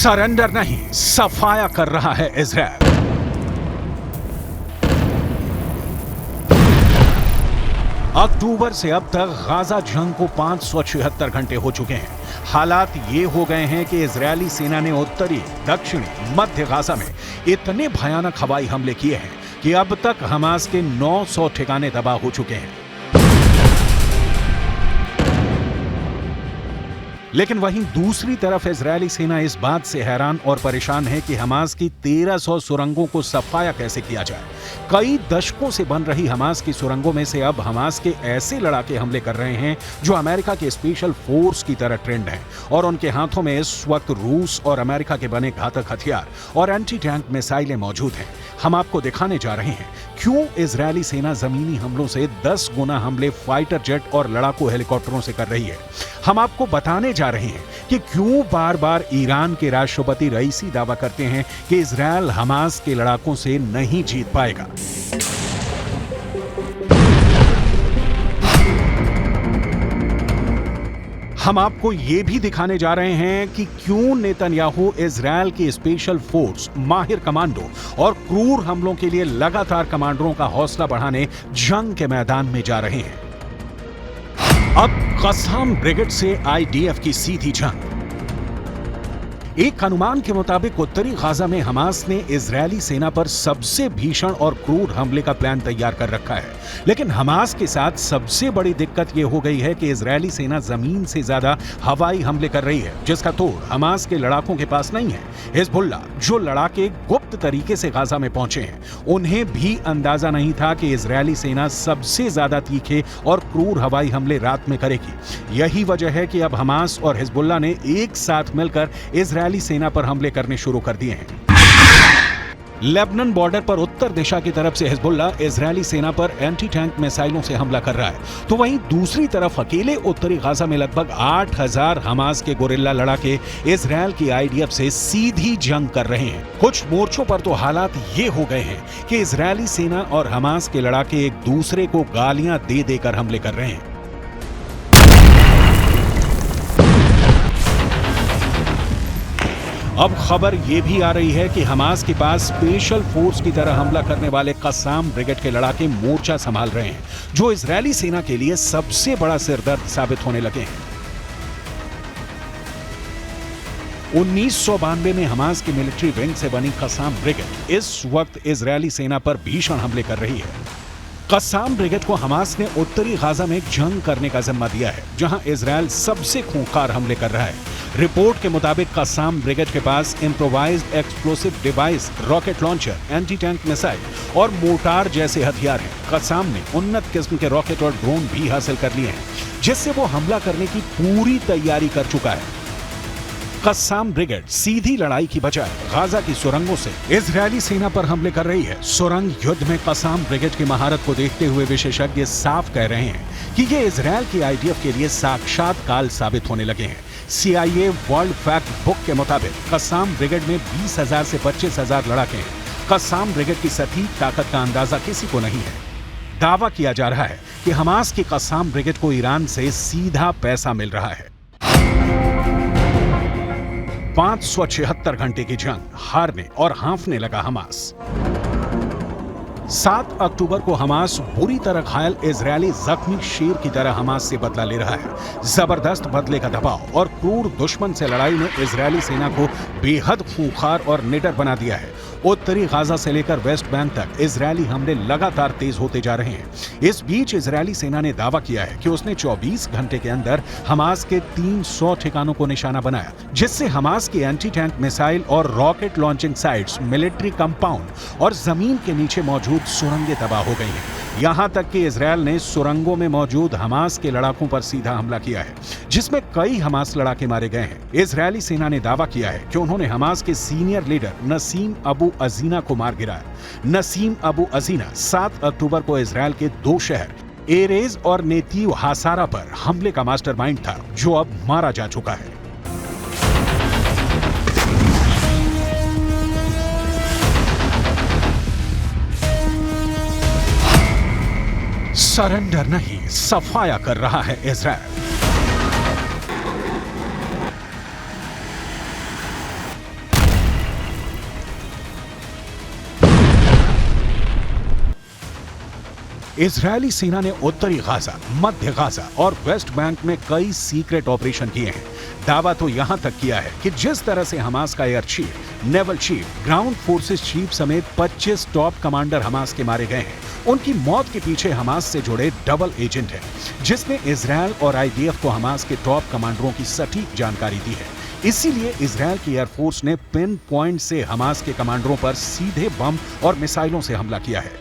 Surrender नहीं, सफाया कर रहा है इजराइल। अक्टूबर से अब तक गाजा जंग को 576 घंटे हो चुके हैं। हालात ये हो गए हैं कि इजरायली सेना ने उत्तरी, दक्षिणी, मध्य गाजा में इतने भयानक हवाई हमले किए हैं कि अब तक हमास के 900 ठिकाने तबाह हो चुके हैं। लेकिन वहीं दूसरी तरफ इजरायली सेना इस बात से हैरान और परेशान है कि हमास की 1300 सुरंगों को सफाया कैसे किया जाए। कई दशकों से बन रही हमास की सुरंगों में से अब हमास के ऐसे लड़ाके हमले कर रहे हैं जो अमेरिका के स्पेशल फोर्स की तरह ट्रेंड हैं और उनके हाथों में इस वक्त रूस और अमेरिका के बने घातक हथियार और एंटी टैंक मिसाइलें मौजूद हैं। हम आपको दिखाने जा रहे हैं क्यों इजरायली सेना जमीनी हमलों से 10 गुना हमले फाइटर जेट और लड़ाकू हेलीकॉप्टरों से कर रही है। हम आपको बताने जा रहे हैं कि क्यों बार बार ईरान के राष्ट्रपति रईसी दावा करते हैं कि इजरायल हमास के लड़ाकों से नहीं जीत पाएगा। हम आपको यह भी दिखाने जा रहे हैं कि क्यों नेतन्याहू इजरायल की स्पेशल फोर्स, माहिर कमांडो और क्रूर हमलों के लिए लगातार कमांडरों का हौसला बढ़ाने जंग के मैदान में जा रहे हैं। अब कस्साम ब्रिगेड से आईडीएफ की सीधी जंग। एक अनुमान के मुताबिक उत्तरी गाजा में हमास ने इजरायली सेना पर सबसे भीषण और क्रूर हमले का प्लान तैयार कर रखा है। लेकिन हमास के साथ सबसे बड़ी दिक्कत यह हो गई है कि इजरायली सेना जमीन से ज्यादा हवाई हमले कर रही है, जिसका तोड़ हमास के लड़ाकों के पास नहीं है। हिजबुल्लाह, जो लड़ाके गुप्त तरीके से गाजा में पहुंचे हैं, उन्हें भी अंदाजा नहीं था कि इजरायली सेना सबसे ज्यादा तीखे और क्रूर हवाई हमले रात में करेगी। यही वजह है कि अब हमास और हिजबुल्लाह ने एक साथ मिलकर इजरायली सेना पर हमले करने शुरू कर दिए हैं। लेबनान बॉर्डर पर उत्तर दिशा की तरफ से हिजबुल्लाह इजरायली सेना पर एंटी टैंक मिसाइलों से हमला कर रहा है, तो वहीं दूसरी तरफ अकेले उत्तरी गाजा में लगभग 8000 हमास के गोरिल्ला लड़ाके इजरायल की आईडीएफ से सीधी जंग कर रहे हैं। कुछ मोर्चों पर तो हालात ये हो गए हैं कि इजरायली सेना और हमास के लड़ाके एक दूसरे को गालियां दे देकर हमले कर रहे हैं। अब खबर यह भी आ रही है कि हमास के पास स्पेशल फोर्स की तरह हमला करने वाले कस्साम ब्रिगेड के लड़ाके मोर्चा संभाल रहे हैं, जो इजरायली सेना के लिए सबसे बड़ा सिरदर्द साबित होने लगे हैं। 1992 में हमास की मिलिट्री विंग से बनी कस्साम ब्रिगेड इस वक्त इजरायली सेना पर भीषण हमले कर रही है। कस्साम ब्रिगेड को हमास ने उत्तरी गाजा में जंग करने का जिम्मा दिया है, जहां इजरायल सबसे खूंखार हमले कर रहा है। रिपोर्ट के मुताबिक कस्साम ब्रिगेड के पास improvised explosive device, rocket launcher, anti tank missile और मोर्टार जैसे हथियार हैं। कस्साम ने उन्नत किस्म के रॉकेट और ड्रोन भी हासिल कर लिए हैं, जिससे वो हमला करने की पूरी तैयारी कर चुका है। कस्साम ब्रिगेड सीधी लड़ाई की बजाय गाजा की सुरंगों से इजरायली सेना पर हमले कर रही है। सुरंग युद्ध में कस्साम ब्रिगेड की महारत को देखते हुए विशेषज्ञ साफ कह रहे हैं कि ये इजरायल की आईडीएफ के लिए साक्षात काल साबित होने लगे हैं। CIA वर्ल्ड फैक्ट बुक के मुताबिक कस्साम ब्रिगेड में 20,000 से 25,000 लड़ाके हैं। कस्साम ब्रिगेड की सटीक ताकत का अंदाजा किसी को नहीं है। दावा किया जा रहा है कि हमास की कस्साम ब्रिगेड को ईरान से सीधा पैसा मिल रहा है। 576 घंटे की जंग, हारने और हाँफने लगा हमास। 7 अक्टूबर को हमास बुरी तरह घायल इजरायली जख्मी शेर की तरह हमास से बदला ले रहा है। जबरदस्त बदले का दबाव और क्रूर दुश्मन से लड़ाई ने इजरायली सेना को बेहद खूंखार और निडर बना दिया है। उत्तरी गाजा से लेकर वेस्ट बैंक तक इजरायली हमले लगातार तेज होते जा रहे हैं। इस बीच इजरायली सेना ने दावा किया है कि उसने 24 घंटे के अंदर हमास के 300 ठिकानों को निशाना बनाया, जिससे हमास की एंटी टैंक मिसाइल और rocket launching sites, military compound और जमीन के नीचे मौजूद सुरंगें तबाह हो गई हैं। यहां तक कि इजरायल ने सुरंगों में मौजूद हमास के लड़ाकों पर सीधा हमला किया है, जिसमें कई हमास लड़ाके मारे गए हैं। इजरायली सेना ने दावा किया है कि उन्होंने हमास के सीनियर लीडर नसीम अबू अजीना को मार गिराया। नसीम अबू अजीना 7 अक्टूबर को इजरायल के 2 शहर एरेज और नेतीव हासारा पर हमले का मास्टरमाइंड था, जो अब मारा जा चुका है। सरेंडर नहीं, सफाया कर रहा है इजरायल। इजरायली सेना ने उत्तरी गाजा, मध्य गाजा और वेस्ट बैंक में कई सीक्रेट ऑपरेशन किए हैं। दावा तो यहां तक किया है कि जिस तरह से हमास का air chief, naval chief, ground forces chief समेत 25 टॉप कमांडर हमास के मारे गए हैं, उनकी मौत के पीछे हमास से जुड़े डबल एजेंट हैं, जिसने इजरायल और आईडीएफ को हमास के टॉप कमांडरों की सटीक जानकारी दी है। इसीलिए इजरायल की एयरफोर्स ने पिन पॉइंट से हमास के कमांडरों पर सीधे बम और मिसाइलों से हमला किया है।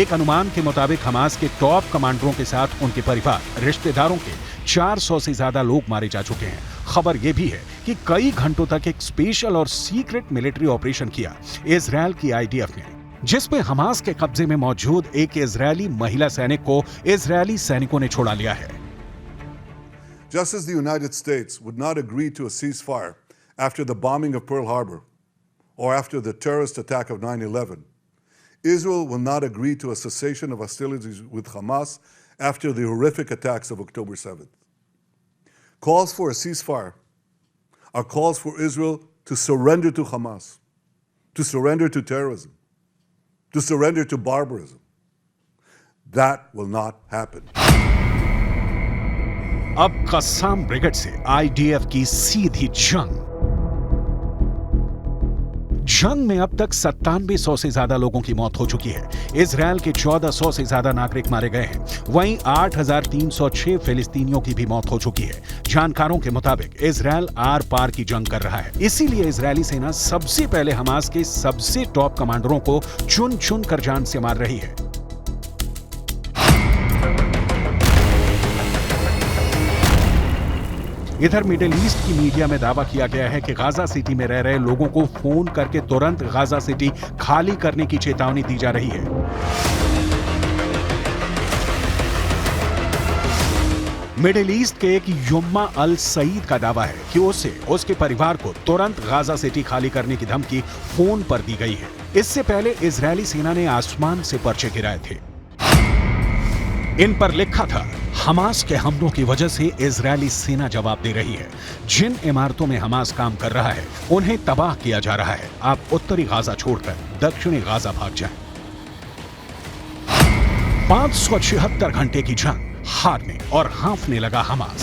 एक अनुमान के मुताबिक हमास के टॉप कमांडरों के साथ उनके परिवार, रिश्तेदारों के 400 से ज्यादा लोग मारे जा चुके हैं। खबर यह भी है कि कई घंटों तक एक स्पेशल और सीक्रेट मिलिट्री ऑपरेशन किया इजरायल की आईडीएफ ने, जिसमें हमास के कब्जे में मौजूद एक इजरायली महिला सैनिक को इजरायली सैनिकों ने छुड़ा लिया है। Just as the United States would not agree to a ceasefire after the bombing of Pearl Harbor or after the terrorist attack of 9/11, Israel will not agree to a cessation of hostilities with Hamas after the horrific attacks of October 7th. Calls for a ceasefire are calls for Israel to surrender to Hamas, to surrender to terrorism, to surrender to barbarism. That will not happen. अब Qassam brigade से IDF की सीधी जंग में अब तक 9700 से ज्यादा लोगों की मौत हो चुकी है। इजरायल के 1400 से ज्यादा नागरिक मारे गए हैं। वहीं 8306 फिलिस्तीनियों की भी मौत हो चुकी है। जानकारों के मुताबिक इजरायल आर पार की जंग कर रहा है। इसीलिए इजरायली सेना सबसे पहले हमास के सबसे टॉप कमांडरों को चुन चुन कर जान से मार रही है। इधर मिडिल ईस्ट की मीडिया में दावा किया गया है कि गाजा सिटी में रह रहे लोगों को फोन करके तुरंत गाजा सिटी खाली करने की चेतावनी दी जा रही है। मिडिल ईस्ट के एक युम्मा अल सईद का दावा है कि उसे उसके परिवार को तुरंत गाजा सिटी खाली करने की धमकी फोन पर दी गई है। इससे पहले इजरायली सेना ने आसमान से पर्चे गिराए थे। इन पर लिखा था, हमास के हमलों की वजह से इजरायली सेना जवाब दे रही है। जिन इमारतों में हमास काम कर रहा है उन्हें तबाह किया जा रहा है। आप उत्तरी गाजा छोड़कर दक्षिणी गाजा भाग जाएं। 576 घंटे की जंग, हारने और हाँफने लगा हमास।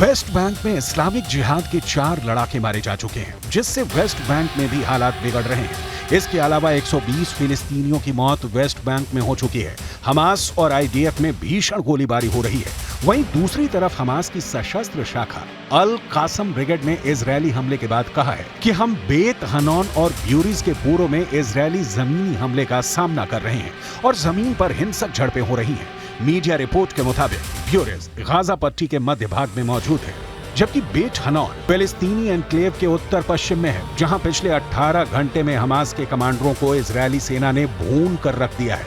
वेस्ट बैंक में इस्लामिक जिहाद के 4 लड़ाके मारे जा चुके हैं, जिससे वेस्ट बैंक में भी हालात बिगड़ रहे हैं। इसके अलावा 120 फिलिस्तीनियों की मौत वेस्ट बैंक में हो चुकी है। हमास और आईडीएफ में भीषण गोलीबारी हो रही है। वहीं दूसरी तरफ हमास की सशस्त्र शाखा अल कासम ब्रिगेड ने इजरायली हमले के बाद कहा है कि हम बेत हनौन और ब्यूरिज के पूर्व में इजरायली जमीनी हमले का सामना कर रहे हैं और जमीन पर हिंसक झड़पें हो रही हैं। मीडिया रिपोर्ट के मुताबिक ब्यूरिज गाजा पट्टी के मध्य भाग में मौजूद है, जबकि बेट हनौन फिलिस्तीनी एनक्लेव के उत्तर पश्चिम में है, जहां पिछले 18 घंटे में हमास के कमांडरों को इजरायली सेना ने भून कर रख दिया है।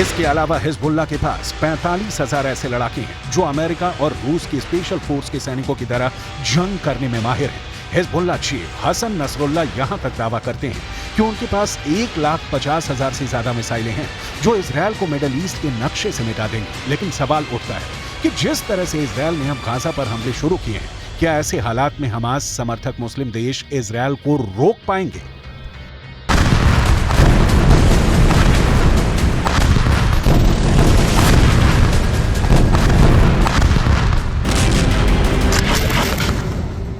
इसके अलावा हिजबुल्लाह के पास 45,000 ऐसे लड़ाके हैं जो अमेरिका और रूस की स्पेशल फोर्स के सैनिकों की तरह जंग करने में माहिर हैं। हिजबुल्लाह चीफ हसन नसरुल्लाह यहां तक दावा करते हैं कि उनके पास 1,50,000 से ज्यादा मिसाइलें हैं जो इजरायल को मिडिल ईस्ट के नक्शे से मिटा देंगे। लेकिन सवाल उठता है कि जिस तरह से इजरायल ने अब गाजा पर हमले शुरू किए हैं, क्या ऐसे हालात में हमास समर्थक मुस्लिम देश इजरायल को रोक पाएंगे?